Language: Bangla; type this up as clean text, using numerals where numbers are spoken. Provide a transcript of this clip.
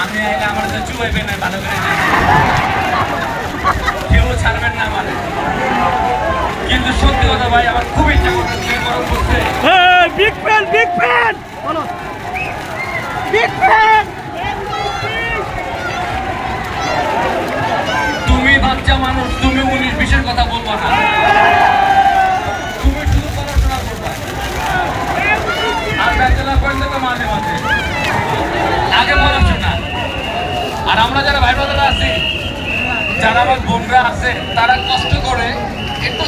আমি আইলে আমার তো চুবাইবেন না, ভালো করে কেউ ছাড়বেন না আমার। কিন্তু সত্যি কথা ভাই, আমার খুব ইচ্ছা করছে, গরম করছে। বিগ ফ্যান, বিগ ফ্যান, বলো বিগ ফ্যান। তুমি বাচ্চা মানুষ, তুমি 19-20-এর কথা বলবো না, তুমি শুধু পড়াশোনা করবা। আর ব্যাচেলার করলে তো মাঝে মাঝে আগে পড়াশোনা। আর আমরা যারা ভাই বোনেরা আছি, যারা আমার বোনরা আছে, তারা কষ্ট করে একটু